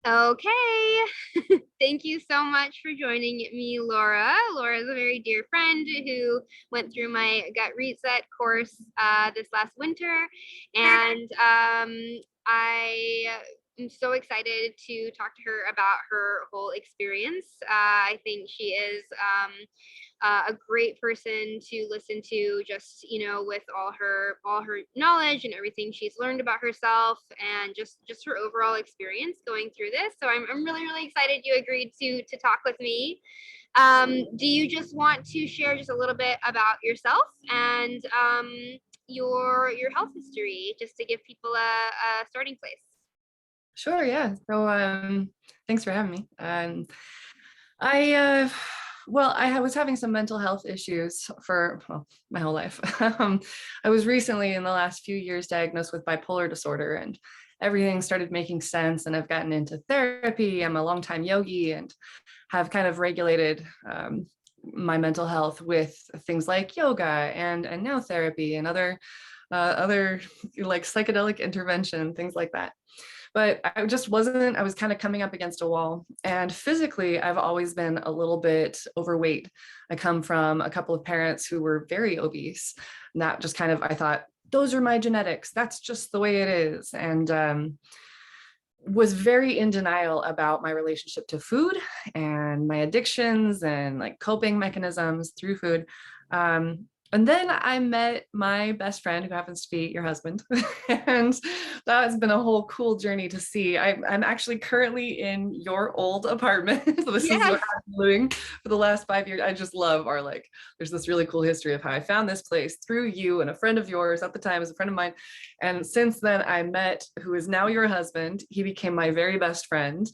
Okay. Thank you so much for joining me, Laura. Laura is a very dear friend who went through my gut reset course this last winter. And I am so excited to talk to her about her whole experience. I think she is a great person to listen to, just with all her knowledge and everything she's learned about herself, and just her overall experience going through this. So I'm really excited you agreed to talk with me. Do you just want to share just a little bit about yourself and your health history, just to give people a starting place? Sure, yeah. So thanks for having me. I I was having some mental health issues for my whole life. I was recently in the last few years diagnosed with bipolar disorder, and everything started making sense, and I've gotten into therapy. I'm a longtime yogi and have kind of regulated my mental health with things like yoga and now therapy and other like psychedelic intervention, things like that. But I was kind of coming up against a wall. And physically, I've always been a little bit overweight. I come from a couple of parents who were very obese. And that just kind of, I thought, those are my genetics. That's just the way it is. And was very in denial about my relationship to food and my addictions and like coping mechanisms through food. And then I met my best friend, who happens to be your husband. And that has been a whole cool journey to see. I'm actually currently in your old apartment. So this is Yes. what I've been doing for the last 5 years. I just love our, like, there's this really cool history of how I found this place through you and a friend of yours at the time was a friend of mine. And since then I met who is now your husband. He became my very best friend.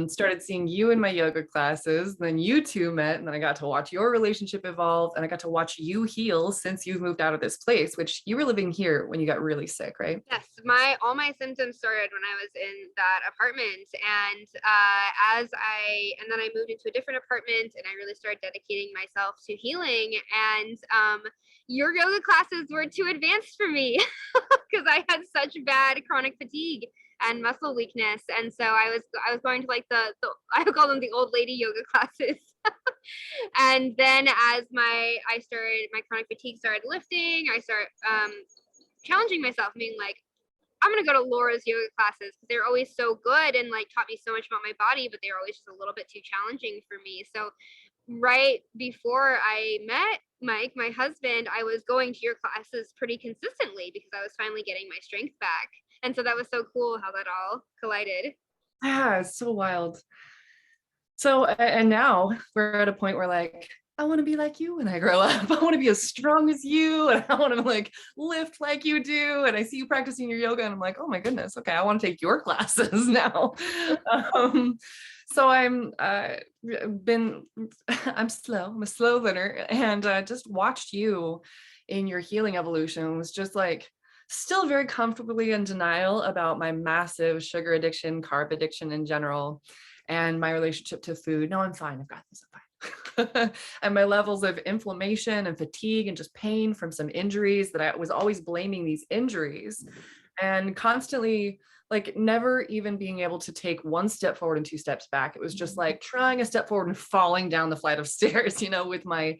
Started seeing you in my yoga classes. Then you two met, and then I got to watch your relationship evolve, and I got to watch you heal since you've moved out of this place, which you were living here when you got really sick, right? Yes, all my symptoms started when I was in that apartment, and then I moved into a different apartment, and I really started dedicating myself to healing. And your yoga classes were too advanced for me because I had such bad chronic fatigue and muscle weakness, and so I was going to like the I would call them the old lady yoga classes. And then as my chronic fatigue started lifting, I start challenging myself, being like, I'm gonna go to Laura's yoga classes because they're always so good and like taught me so much about my body, but they're always just a little bit too challenging for me. So right before I met Mike, my husband, I was going to your classes pretty consistently because I was finally getting my strength back. And so that was so cool how that all collided. Yeah, it's so wild. So, and now we're at a point where, like, I want to be like you when I grow up. I want to be as strong as you, and I want to like lift like you do. And I see you practicing your yoga, and I'm like, oh my goodness, okay, I want to take your classes now. um, so been I'm slow. I'm a slow learner, and just watched you in your healing evolution. Was just like still very comfortably in denial about my massive sugar addiction, carb addiction in general, and my relationship to food. No, I'm fine. I've got this. I'm fine. And my levels of inflammation and fatigue and just pain from some injuries that I was always blaming these injuries, and constantly like never even being able to take one step forward and two steps back. It was just like trying a step forward and falling down the flight of stairs, with my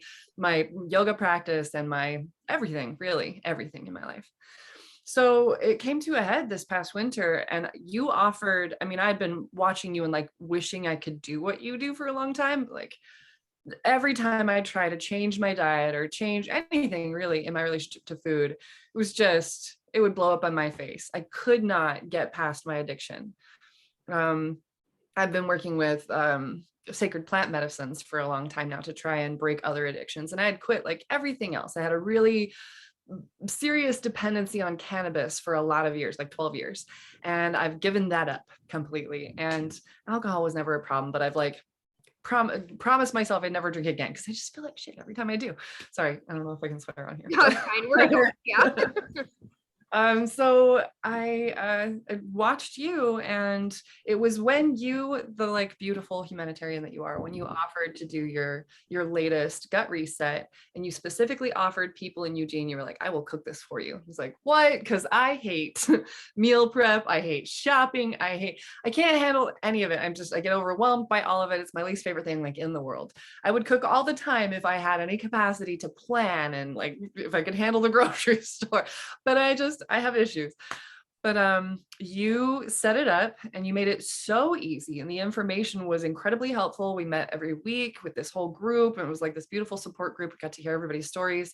yoga practice and my everything, really everything in my life. So it came to a head this past winter, and you offered, I mean, I'd been watching you and like wishing I could do what you do for a long time. Like every time I try to change my diet or change anything really in my relationship to food, it was just, it would blow up on my face. I could not get past my addiction. Um, I've been working with sacred plant medicines for a long time now to try and break other addictions. And I had quit like everything else. I had a really serious dependency on cannabis for a lot of years, like 12 years. And I've given that up completely. And alcohol was never a problem, but I've like promised myself I'd never drink again because I just feel like shit every time I do. Sorry, I don't know if I can swear on here. No, it's fine. We're adults. Yeah. So I watched you, and it was when you, the like beautiful humanitarian that you are, when you offered to do your latest gut reset, and you specifically offered people in Eugene, you were like, I will cook this for you. I was like, what? Because I hate meal prep, I hate shopping, I can't handle any of it. I get overwhelmed by all of it. It's my least favorite thing like in the world. I would cook all the time if I had any capacity to plan and like if I could handle the grocery store, but I have issues. But you set it up and you made it so easy, and the information was incredibly helpful. We met every week with this whole group, and it was like this beautiful support group. We got to hear everybody's stories.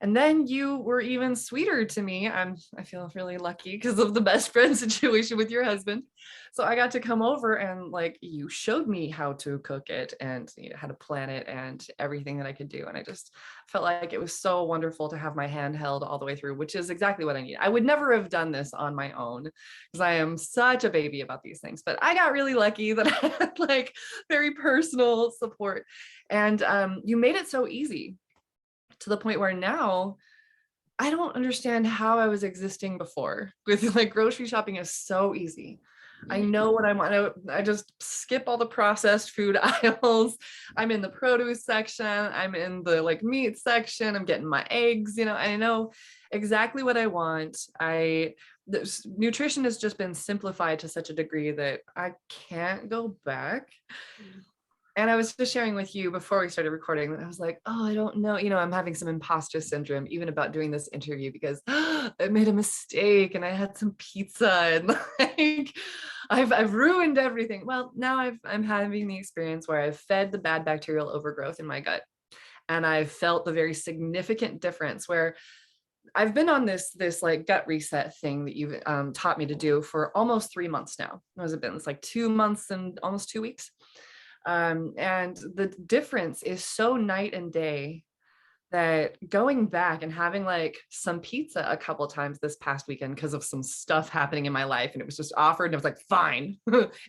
And then you were even sweeter to me. I feel really lucky because of the best friend situation with your husband. So I got to come over and like you showed me how to cook it and how to plan it and everything that I could do. And I just felt like it was so wonderful to have my hand held all the way through, which is exactly what I need. I would never have done this on my own because I am such a baby about these things. But I got really lucky that I had like very personal support. And you made it so easy, to the point where now I don't understand how I was existing before. With like grocery shopping is so easy. I know what I want. I just skip all the processed food aisles. I'm in the produce section. I'm in the like meat section. I'm getting my eggs. I know exactly what I want. Nutrition has just been simplified to such a degree that I can't go back. And I was just sharing with you before we started recording that I was like, oh, I don't know. I'm having some imposter syndrome, even about doing this interview, because I made a mistake and I had some pizza and like I've ruined everything. Well, now I'm having the experience where I've fed the bad bacterial overgrowth in my gut. And I've felt the very significant difference where I've been on this like gut reset thing that you've taught me to do for almost 3 months now. What has it been? It's like 2 months and almost 2 weeks. And the difference is so night and day that going back and having like some pizza a couple of times this past weekend because of some stuff happening in my life, and it was just offered and I was like, fine,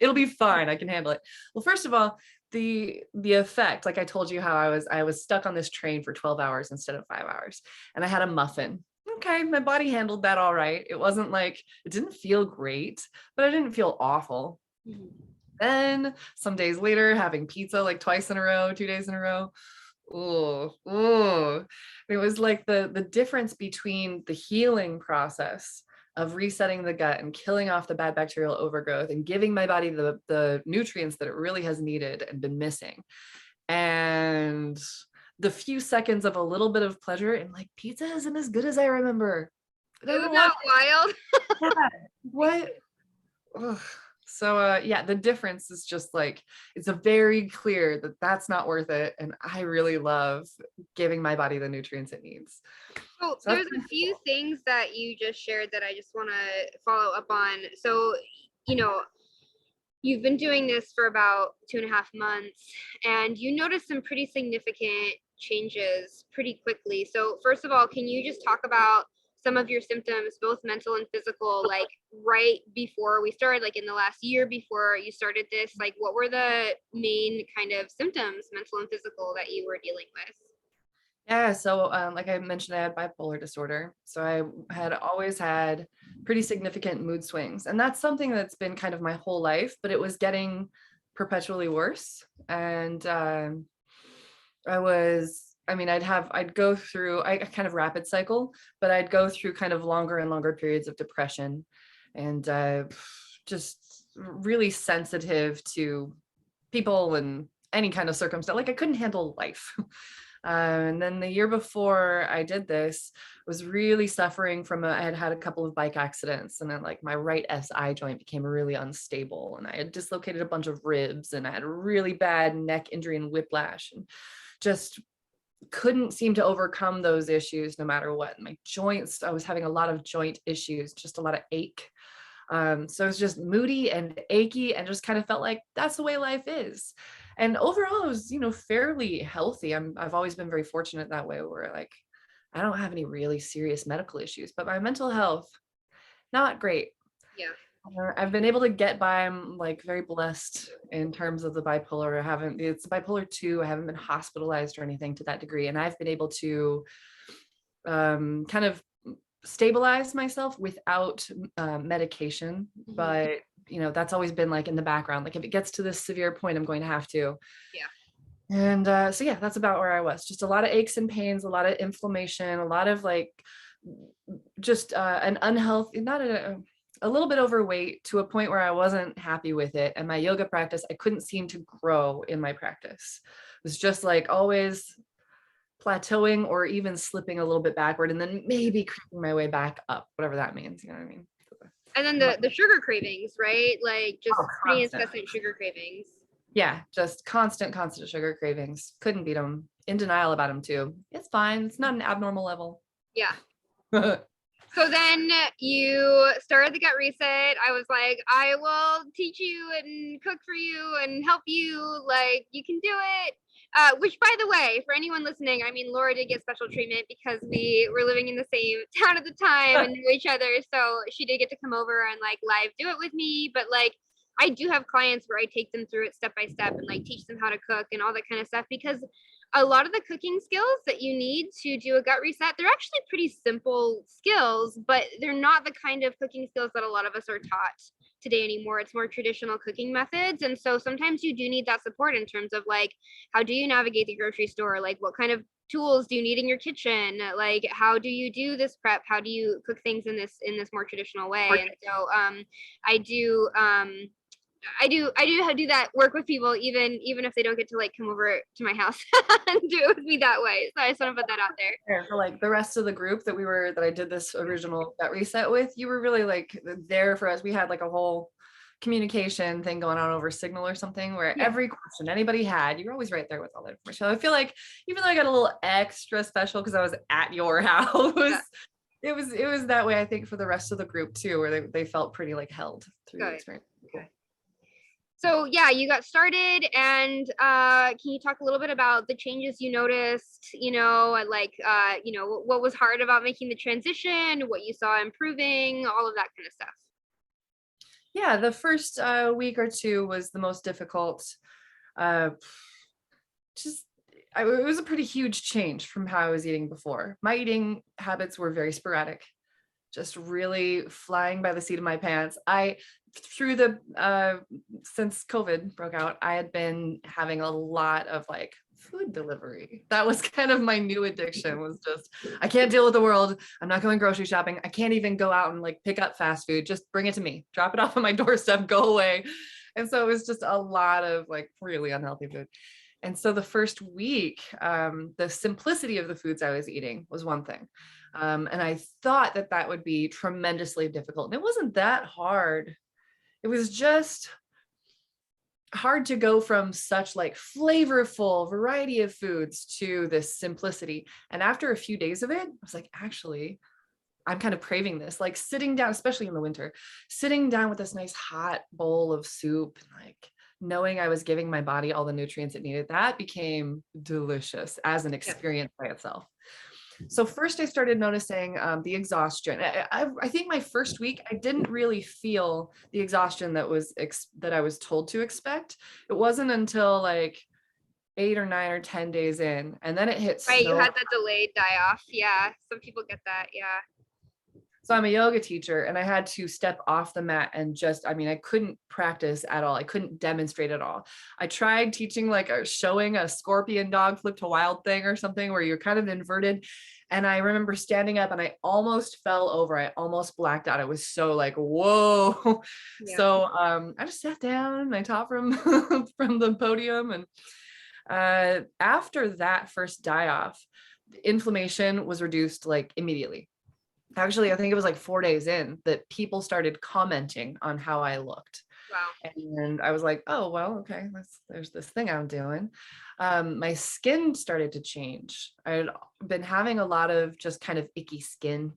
it'll be fine, I can handle it. Well, first of all, the effect, like I told you how I was stuck on this train for 12 hours instead of 5 hours, and I had a muffin. Okay, my body handled that all right. It wasn't like, it didn't feel great, but I didn't feel awful. Then some days later, having pizza like twice in a row, 2 days in a row. Oh, it was like the difference between the healing process of resetting the gut and killing off the bad bacterial overgrowth and giving my body the nutrients that it really has needed and been missing. And the few seconds of a little bit of pleasure, and like pizza isn't as good as I remember. I don't know Isn't that wild? what? Ugh. So yeah, the difference is just like, it's a very clear that that's not worth it. And I really love giving my body the nutrients it needs. So So there's a few things that you just shared that I just want to follow up on. So, you've been doing this for about 2.5 months, and you noticed some pretty significant changes pretty quickly. So first of all, can you just talk about some of your symptoms, both mental and physical, like right before we started, like in the last year before you started this? Like, what were the main kind of symptoms, mental and physical, that you were dealing with? yeah, so like I mentioned, I had bipolar disorder. So I had always had pretty significant mood swings. And that's something that's been kind of my whole life, but it was getting perpetually worse. And I'd go through, I kind of rapid cycle, but I'd go through kind of longer and longer periods of depression, and just really sensitive to people and any kind of circumstance. Like I couldn't handle life. And then the year before I did this, was really suffering from I had had a couple of bike accidents, and then like my right SI joint became really unstable, and I had dislocated a bunch of ribs, and I had a really bad neck injury and whiplash, and just couldn't seem to overcome those issues no matter what. My joints, I was having a lot of joint issues, just a lot of ache. So it was just moody and achy, and just kind of felt like that's the way life is. And overall, it was, fairly healthy. I've always been very fortunate that way, where like I don't have any really serious medical issues, but my mental health, not great. Yeah. I've been able to get by. I'm like very blessed in terms of the bipolar. It's bipolar 2. I haven't been hospitalized or anything to that degree. And I've been able to kind of stabilize myself without medication, Mhm. but that's always been like in the background. Like if it gets to this severe point, I'm going to have to. Yeah. And so yeah, that's about where I was. Just a lot of aches and pains, a lot of inflammation, a lot of like just an unhealthy, not a little bit overweight to a point where I wasn't happy with it. And my yoga practice, I couldn't seem to grow in my practice. It was just like always plateauing or even slipping a little bit backward and then maybe creeping my way back up, whatever that means. You know what I mean? And then the sugar cravings, right? Like just Oh, pretty constant. incessant sugar cravings. Yeah, just constant sugar cravings. Couldn't beat them. In denial about them too. It's fine. It's not an abnormal level. Yeah. So then you started the gut reset. I was like, I will teach you and cook for you and help you. Like, you can do it. Which, by the way, for anyone listening, I mean, Laura did get special treatment because we were living in the same town at the time and knew each other. So she did get to come over and like live do it with me. But like, I do have clients where I take them through it step by step and like teach them how to cook and all that kind of stuff because a lot of the cooking skills that you need to do a gut reset, they're actually pretty simple skills, but they're not the kind of cooking skills that a lot of us are taught today anymore. It's more traditional cooking methods. And so sometimes you do need that support in terms of like, how do you navigate the grocery store? Like, what kind of tools do you need in your kitchen? Like, how do you do this prep? How do you cook things in this more traditional way? And so I do I do that work with people even if they don't get to like come over to my house and do it with me that way. So I just want to put that out there. For like the rest of the group that I did this original gut reset with, you were really like there for us. We had like a whole communication thing going on over Signal or something where Yeah. every question anybody had, you were always right there with all the information. I feel like even though I got a little extra special because I was at your house, Yeah. it was that way, I think, for the rest of the group too, where they felt pretty like held through the Good. experience. Okay. So yeah, you got started, and can you talk a little bit about the changes you noticed? Like what was hard about making the transition, what you saw improving, all of that kind of stuff. Yeah, the first week or two was the most difficult. Uh, just it was a pretty huge change from how I was eating before. My eating habits were very sporadic, just really flying by the seat of my pants. Through the since COVID broke out, I had been having a lot of like food delivery. That was kind of my new addiction, was just, I can't deal with the world. I'm not going grocery shopping. I can't even go out and like pick up fast food. Just bring it to me, drop it off on my doorstep, go away. And so it was just a lot of like really unhealthy food. And so the first week, the simplicity of the foods I was eating was one thing. And I thought that would be tremendously difficult. And it wasn't that hard. It was just hard to go from such like flavorful variety of foods to this simplicity. And after a few days of it, I was like, actually, I'm kind of craving this, like sitting down, especially in the winter, sitting down with this nice hot bowl of soup, and like knowing I was giving my body all the nutrients it needed. That became delicious as an Yeah. experience by itself. So first I started noticing the exhaustion. I think my first week, I didn't really feel the exhaustion that I was told to expect. It wasn't until like 8 or 9 or 10 days in, and then it hit Right, you so. had that delayed die off. Yeah, some people get that. Yeah. So I'm a yoga teacher and I had to step off the mat and just, I mean, I couldn't practice at all. I couldn't demonstrate at all. I tried teaching like showing a scorpion dog flip to wild thing or something where you're kind of inverted. And I remember standing up and I almost fell over. I almost blacked out. I was so like, whoa. Yeah. So I just sat down and I taught from, from the podium. And after that first die off, inflammation was reduced like immediately. Actually, I think it was like 4 days in that people started commenting on how I looked. Wow. And I was like, oh, well, okay, there's this thing I'm doing. My skin started to change. I had been having a lot of just kind of icky skin,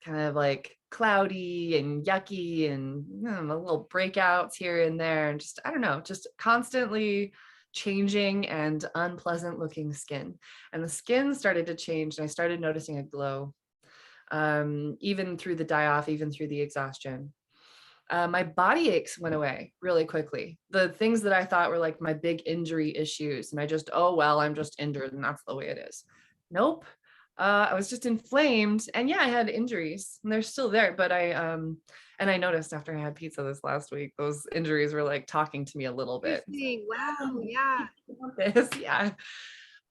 kind of like cloudy and yucky and little breakouts here and there. And just, I don't know, just constantly changing and unpleasant looking skin. And the skin started to change and I started noticing a glow, even through the die off, even through the exhaustion. My body aches went away really quickly. The things that I thought were like my big injury issues, and I just, oh, well, I'm just injured and that's the way it is. Nope. I was just inflamed, and yeah, I had injuries, and they're still there. But and I noticed after I had pizza this last week, those injuries were like talking to me a little bit. Interesting. Wow. Yeah. This, yeah.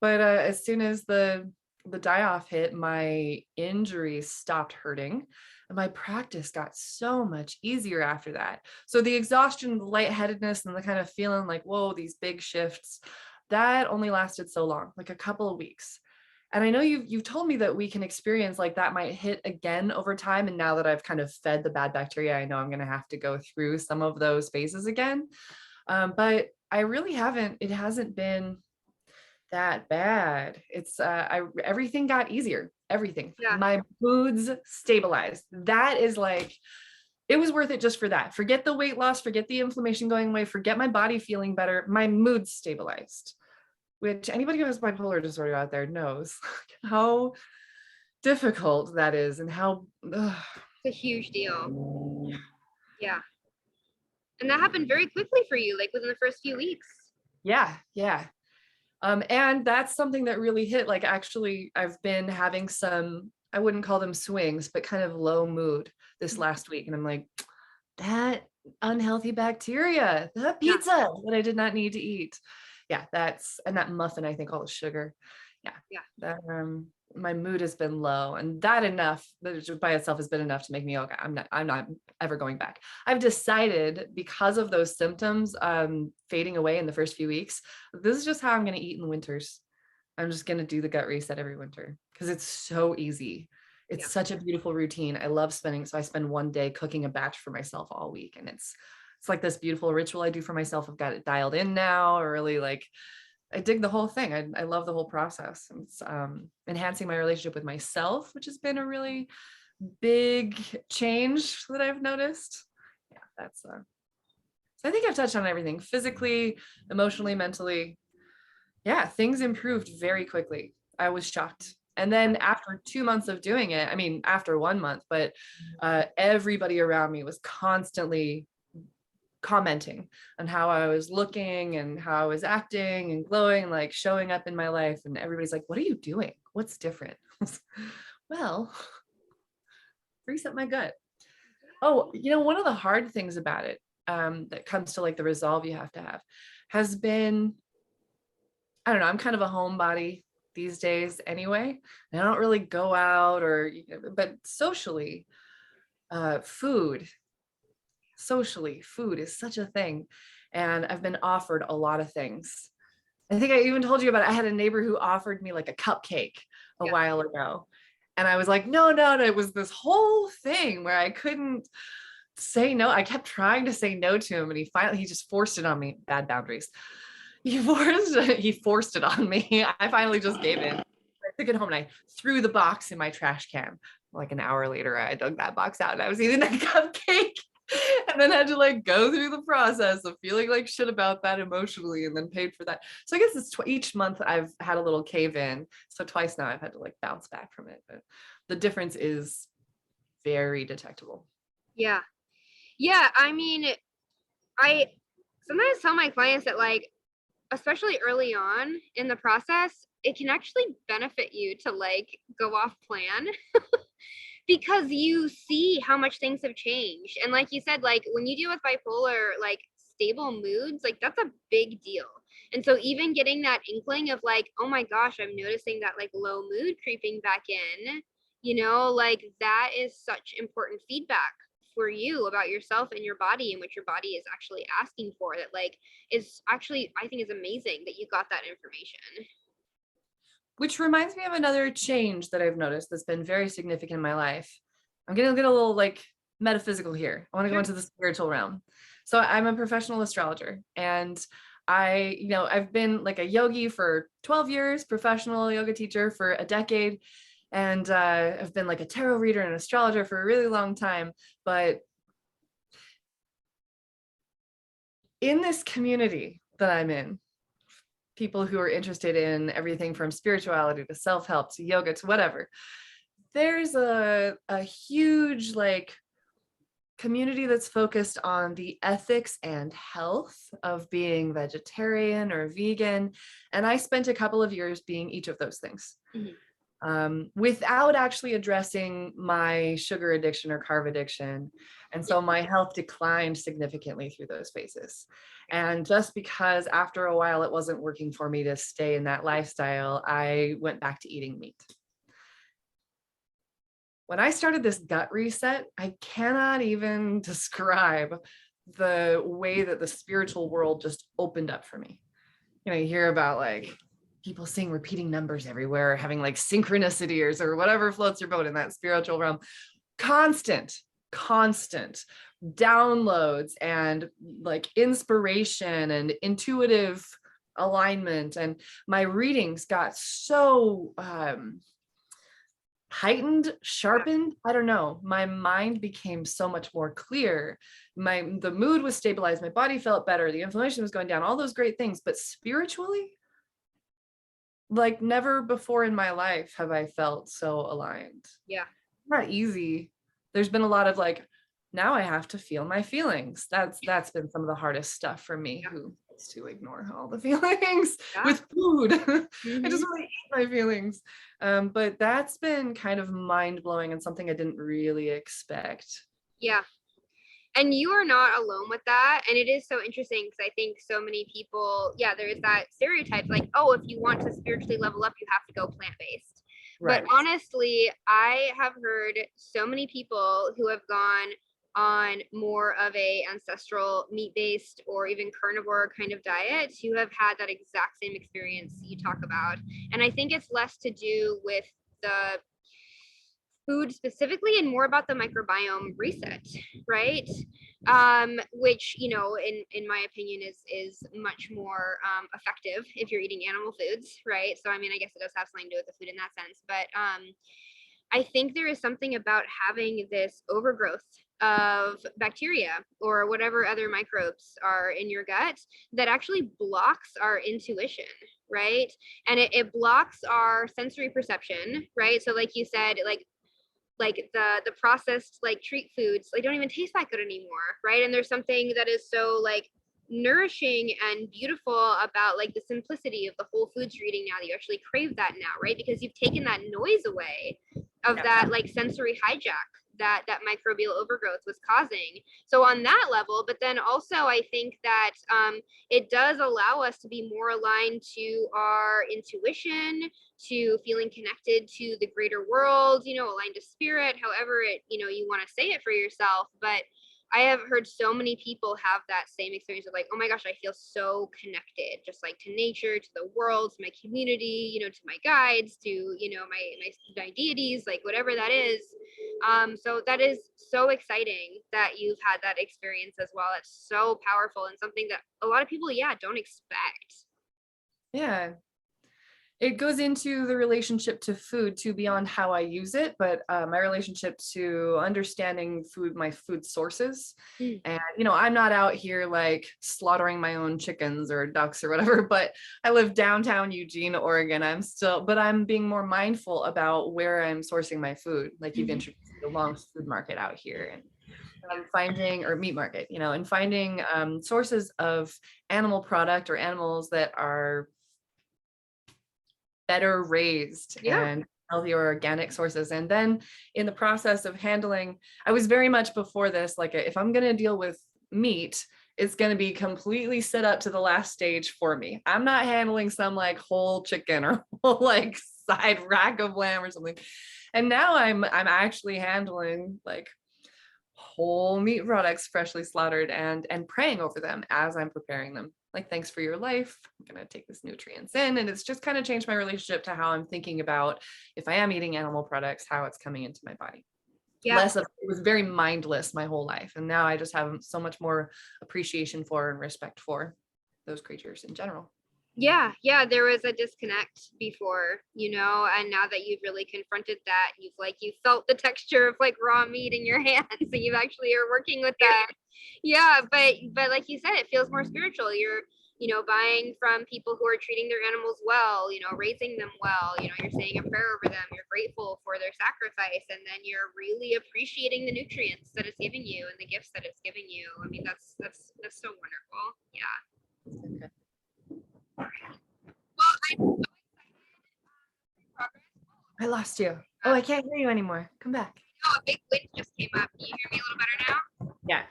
But as soon as the die off hit, my injuries stopped hurting, and my practice got so much easier after that. So the exhaustion, the lightheadedness, and the kind of feeling like, whoa, these big shifts, that only lasted so long, like a couple of weeks. And I know you've told me that we can experience like that might hit again over time. And now that I've kind of fed the bad bacteria, I know I'm going to have to go through some of those phases again. But I really haven't. It hasn't been that bad. It's everything got easier. Everything. Yeah. My moods stabilized. That is like, it was worth it just for that. Forget the weight loss, forget the inflammation going away, forget my body feeling better. My mood stabilized, which anybody who has bipolar disorder out there knows how difficult that is, and how It's a huge deal. Yeah. And that happened very quickly for you, like within the first few weeks. yeah. And that's something that really hit. Like, actually, I've been having some, I wouldn't call them swings, but kind of low mood this last week. And I'm like, that unhealthy bacteria, that Yeah. pizza that I did not need to eat. Yeah, and that muffin, I think all the sugar. Yeah. Yeah. That my mood has been low, and that by itself has been enough to make me, okay, I'm not ever going back. I've decided, because of those symptoms fading away in the first few weeks, this is just how I'm going to eat in winters. I'm just going to do the gut reset every winter because it's so easy. It's Yeah. such a beautiful routine. I love spending, so I spend one day cooking a batch for myself all week, and it's like this beautiful ritual I do for myself. I've got it dialed in now. Or really, like, I dig the whole thing. I love the whole process. It's enhancing my relationship with myself, which has been a really big change that I've noticed. Yeah, that's so I think I've touched on everything: physically, emotionally, mentally. Yeah, things improved very quickly. I was shocked. And then after 2 months of doing it, I mean, after 1 month, but everybody around me was constantly commenting on how I was looking and how I was acting and glowing, like showing up in my life. And everybody's like, what are you doing? What's different? Well, reset my gut. Oh, one of the hard things about it, that comes to like the resolve you have to have, has been, I don't know, I'm kind of a homebody these days anyway. And I don't really go out but socially, food is such a thing. And I've been offered a lot of things. I think I even told you about it. I had a neighbor who offered me like a cupcake a while ago. And I was like, no. It was this whole thing where I couldn't say no. I kept trying to say no to him, and he just forced it on me. Bad boundaries. He forced it on me. I finally just gave in. I took it home and I threw the box in my trash can. Like an hour later, I dug that box out and I was eating that cupcake. And then had to like go through the process of feeling like shit about that emotionally, and then paid for that. So I guess it's each month I've had a little cave in. So twice now I've had to like bounce back from it. But the difference is very detectable. Yeah. Yeah. I mean, I sometimes tell my clients that, like, especially early on in the process, it can actually benefit you to like go off plan because you see how much things have changed. And like you said, like when you deal with bipolar, like stable moods, like that's a big deal. And so even getting that inkling of like, oh my gosh, I'm noticing that like low mood creeping back in, like that is such important feedback for you about yourself and your body and what your body is actually asking for, that like is actually, I think, is amazing that you got that information. Which reminds me of another change that I've noticed that's been very significant in my life. I'm going to get a little like metaphysical here. I want to go into the spiritual realm. So I'm a professional astrologer, and I've been like a yogi for 12 years, professional yoga teacher for a decade. And I've been like a tarot reader and an astrologer for a really long time. But in this community that I'm in, people who are interested in everything from spirituality to self-help to yoga to whatever, there's a huge like community that's focused on the ethics and health of being vegetarian or vegan. And I spent a couple of years being each of those things. Mm-hmm. without actually addressing my sugar addiction or carb addiction. And so my health declined significantly through those phases. And just because after a while it wasn't working for me to stay in that lifestyle, I went back to eating meat. When I started this gut reset, I cannot even describe the way that the spiritual world just opened up for me. You know, you hear about like people seeing repeating numbers everywhere, having like synchronicities or whatever floats your boat in that spiritual realm. Constant downloads and like inspiration and intuitive alignment. And my readings got so heightened, sharpened. I don't know. My mind became so much more clear. The mood was stabilized. My body felt better. The inflammation was going down, all those great things. But spiritually, like never before in my life have I felt so aligned. Yeah. Not easy. There's been a lot of like, now I have to feel my feelings. That's been some of the hardest stuff for me, who likes to ignore all the feelings with food. I just want to eat my feelings. But that's been kind of mind-blowing and something I didn't really expect. Yeah. And you are not alone with that. And it is so interesting because I think so many people, there is that stereotype like, oh, if you want to spiritually level up, you have to go plant-based. Right. But honestly, I have heard so many people who have gone on more of a ancestral meat-based or even carnivore kind of diet who have had that exact same experience you talk about. And I think it's less to do with the food specifically and more about the microbiome reset, right? Which, you know, in my opinion is much more effective if you're eating animal foods, right? So I mean, I guess it does have something to do with the food in that sense, but I think there is something about having this overgrowth of bacteria or whatever other microbes are in your gut that actually blocks our intuition, right? And it blocks our sensory perception, right? So like you said, like the processed like treat foods, like don't even taste that good anymore, right? And there's something that is so like nourishing and beautiful about like the simplicity of the whole foods you're eating now that you actually crave that now, right? Because you've taken that noise away of that like sensory hijack that microbial overgrowth was causing. So on that level, but then also I think that it does allow us to be more aligned to our intuition, to feeling connected to the greater world, you know, aligned to spirit, however it, you know, you want to say it for yourself. But I have heard so many people have that same experience of like, oh my gosh, I feel so connected, just like to nature, to the world, to my community, you know, to my guides, to, you know, my deities, like whatever that is. So that is so exciting that you've had that experience as well. It's so powerful and something that a lot of people, don't expect. Yeah. It goes into the relationship to food too, beyond how I use it, but my relationship to understanding food, my food sources. And, you know, I'm not out here like slaughtering my own chickens or ducks or whatever, but I live downtown Eugene, Oregon. But I'm being more mindful about where I'm sourcing my food. Like you've introduced the Long's food market out here, and finding, or meat market, you know, and finding sources of animal product or animals that are better raised and healthier organic sources. And then in the process of handling, I was very much before this, like if I'm going to deal with meat, it's going to be completely set up to the last stage for me. I'm not handling some like whole chicken or whole like side rack of lamb or something. And now I'm actually handling like whole meat products, freshly slaughtered, and praying over them as I'm preparing them. Like, thanks for your life. I'm going to take this nutrients in. And it's just kind of changed my relationship to how I'm thinking about if I am eating animal products, how it's coming into my body. Less of, it was very mindless my whole life. And now I just have so much more appreciation for and respect for those creatures in general. Yeah, there was a disconnect before, you know, and now that you've really confronted that, you felt the texture of like raw meat in your hands, and you actually are working with that. Yeah, but like you said, it feels more spiritual. You're, you know, buying from people who are treating their animals well, you know, raising them well, you know, you're saying a prayer over them, you're grateful for their sacrifice, and then you're really appreciating the nutrients that it's giving you and the gifts that it's giving you. I mean, that's so wonderful. Yeah. Okay. Well, I'm so excited progress. I lost you. Oh, I can't hear you anymore. Come back. Oh, a big wind just came up. Can you hear me a little better now? Yeah.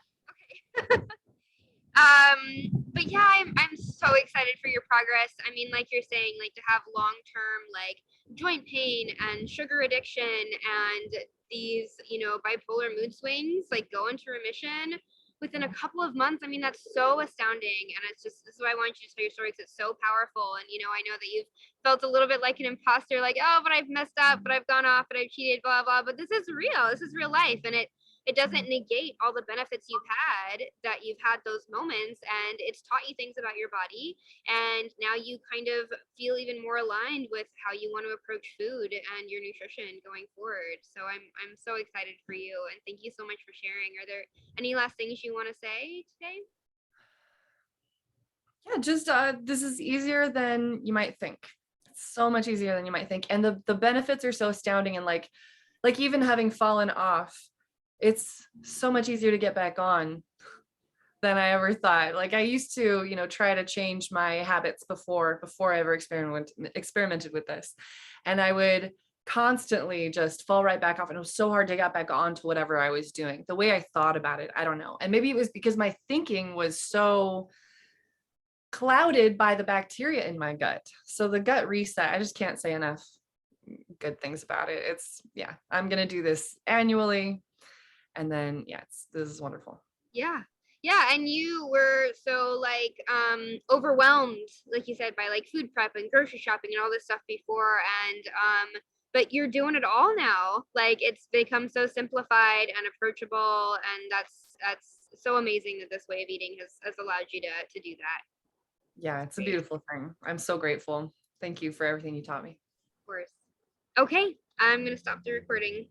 Okay. But yeah, I'm so excited for your progress. I mean, like you're saying, like to have long term like joint pain and sugar addiction and these, bipolar mood swings, like go into remission within a couple of months. I mean, that's so astounding. And it's just, this is why I want you to tell your story because it's so powerful. And, I know that you've felt a little bit like an imposter, like, oh, but I've messed up, but I've gone off, but I've cheated, blah, blah. But this is real. This is real life. And it doesn't negate all the benefits you've had those moments, and it's taught you things about your body, and now you kind of feel even more aligned with how you want to approach food and your nutrition going forward. So I'm so excited for you, and thank you so much for sharing. Are there any last things you want to say today? Yeah, just this is easier than you might think. It's so much easier than you might think. And the benefits are so astounding. And like even having fallen off, it's so much easier to get back on than I ever thought. Like I used to, try to change my habits before I ever experimented with this. And I would constantly just fall right back off. And it was so hard to get back on to whatever I was doing. The way I thought about it, I don't know. And maybe it was because my thinking was so clouded by the bacteria in my gut. So the gut reset, I just can't say enough good things about it. I'm going to do this annually. And then, this is wonderful. Yeah. Yeah, and you were so like overwhelmed, like you said, by like food prep and grocery shopping and all this stuff before, and but you're doing it all now. Like it's become so simplified and approachable, and that's so amazing that this way of eating has allowed you to do that. Yeah, it's a beautiful thing. I'm so grateful. Thank you for everything you taught me. Of course. Okay, I'm gonna stop the recording.